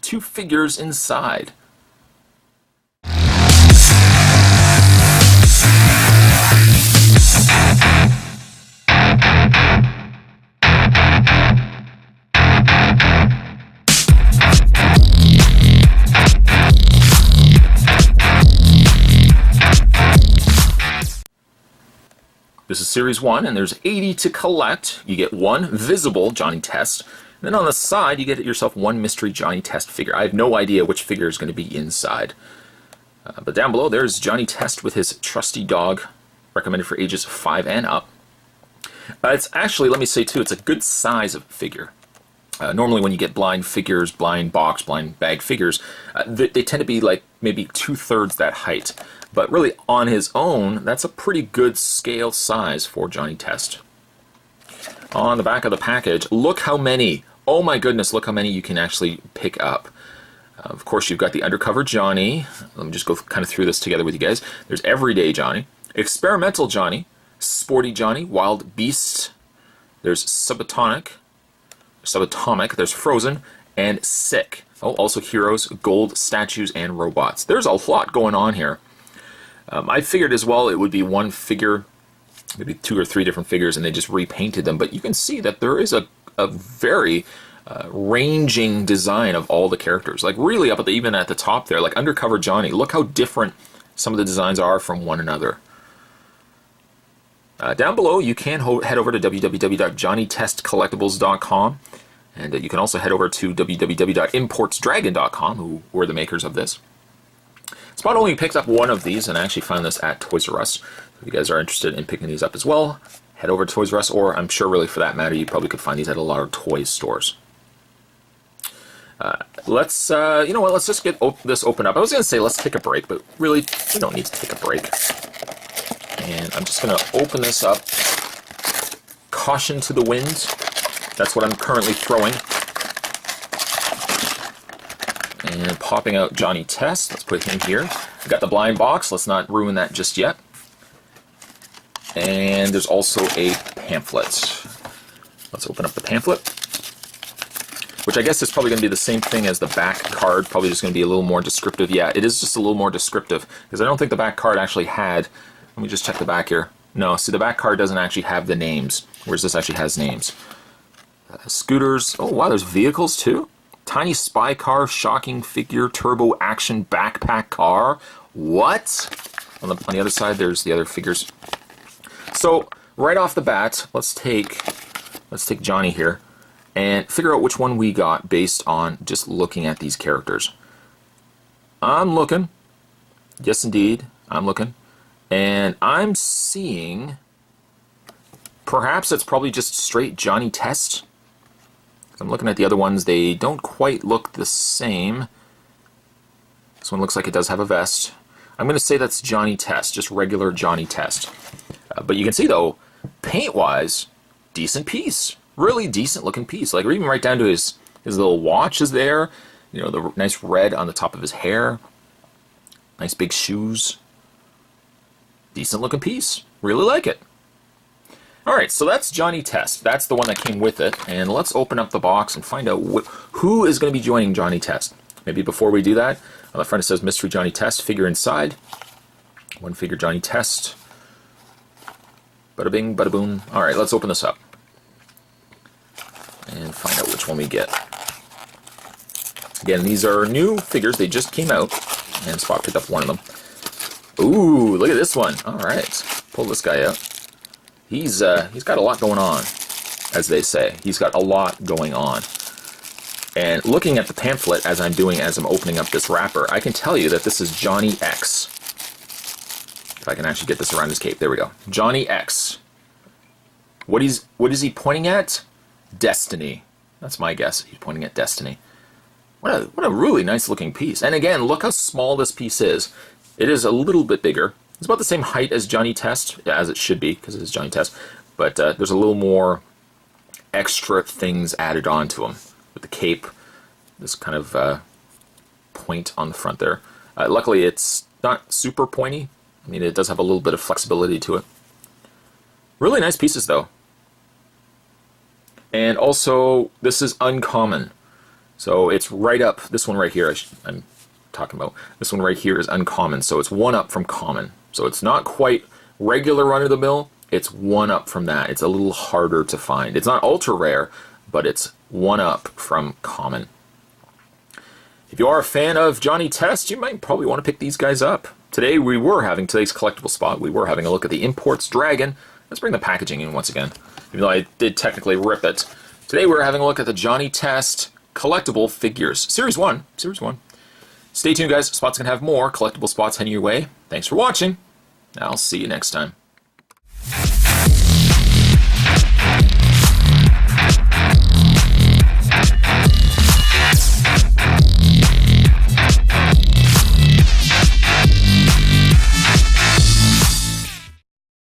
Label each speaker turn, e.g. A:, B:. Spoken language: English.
A: 2 figures inside. This is Series 1, and there's 80 to collect. You get 1 visible Johnny Test. And then on the side, you get yourself 1 mystery Johnny Test figure. I have no idea which figure is going to be inside. But down below, there's Johnny Test with his trusty dog, recommended for ages 5 and up. It's actually, let me say too, it's a good size of figure. Normally when you get blind figures, blind box, blind bag figures, they tend to be like maybe 2/3 that height. But really, on his own, that's a pretty good scale size for Johnny Test. On the back of the package, look how many. Oh my goodness, look how many you can actually pick up. Of course, you've got the Undercover Johnny. Let me just go kind of through this together with you guys. There's Everyday Johnny, Experimental Johnny, Sporty Johnny, Wild Beast. There's Subatomic, there's Frozen, and Sick. Oh, also Heroes, Gold, Statues, and Robots. There's a lot going on here. I figured as well it would be 1 figure, maybe 2 or 3 different figures, and they just repainted them. But you can see that there is a very ranging design of all the characters. Like really up at even at the top there, like Undercover Johnny. Look how different some of the designs are from one another. Down below, you can head over to www.johnnytestcollectibles.com. And you can also head over to www.importsdragon.com, who were the makers of this. Spot only picked up 1 of these, and I actually found this at Toys R Us. If you guys are interested in picking these up as well, head over to Toys R Us, or I'm sure really for that matter, you probably could find these at a lot of toy stores. Let's, you know what, let's just get this open up. I was going to say let's take a break, but really, we don't need to take a break. And I'm just going to open this up. Caution to the wind. That's what I'm currently throwing. And popping out Johnny Test. Let's put him here. We've got the blind box. Let's not ruin that just yet. And there's also a pamphlet. Let's open up the pamphlet, which I guess is probably going to be the same thing as the back card. Probably just going to be a little more descriptive. Yeah, it is just a little more descriptive, because I don't think the back card actually had... Let me just check the back here. No, see, the back card doesn't actually have the names, whereas this actually has names. Scooters. Oh, wow, there's vehicles too. Tiny spy car, shocking figure, turbo action backpack car. What? On the other side, there's the other figures. So right off the bat, let's take Johnny here and figure out which one we got based on just looking at these characters. I'm looking. Yes, indeed, I'm looking. And I'm seeing, perhaps it's probably just straight Johnny Test. I'm looking at the other ones, they don't quite look the same. This one looks like it does have a vest. I'm going to say that's Johnny Test, just regular Johnny Test. But you can see though, paint-wise, decent piece. Really decent looking piece. Like even right down to his little watch is there. You know, the nice red on the top of his hair. Nice big shoes. Decent looking piece. Really like it. Alright, so that's Johnny Test. That's the one that came with it. And let's open up the box and find out who is going to be joining Johnny Test. Maybe before we do that, on the front it says Mystery Johnny Test, figure inside. 1 figure Johnny Test. Bada bing, bada boom. Alright, let's open this up. And find out which one we get. Again, these are new figures. They just came out. And Spot picked up 1 of them. Ooh, look at this one. Alright, pull this guy out. He's got a lot going on, as they say. He's got a lot going on. And looking at the pamphlet as I'm opening up this wrapper, I can tell you that this is Johnny X. If I can actually get this around his cape. There we go. Johnny X. What is he pointing at? Destiny. That's my guess. He's pointing at Destiny. What a really nice looking piece. And again, look how small this piece is. It is a little bit bigger. It's about the same height as Johnny Test, as it should be, because it is Johnny Test. But there's a little more extra things added on to him. With the cape, this kind of point on the front there. Luckily, it's not super pointy. I mean, it does have a little bit of flexibility to it. Really nice pieces, though. And also, this is uncommon. So it's right up, this one right here I'm talking about. This one right here is uncommon, so it's one up from common. So it's not quite regular run-of-the-mill, it's one up from that. It's a little harder to find. It's not ultra rare, but it's one up from common. If you are a fan of Johnny Test, you might probably want to pick these guys up. Today's collectible spot, we were having a look at the Imports Dragon. Let's bring the packaging in once again, even though I did technically rip it. Today we're having a look at the Johnny Test collectible figures. Series 1. Stay tuned, guys. Spot's going to have more collectible spots heading your way. Thanks for watching. I'll see you next time.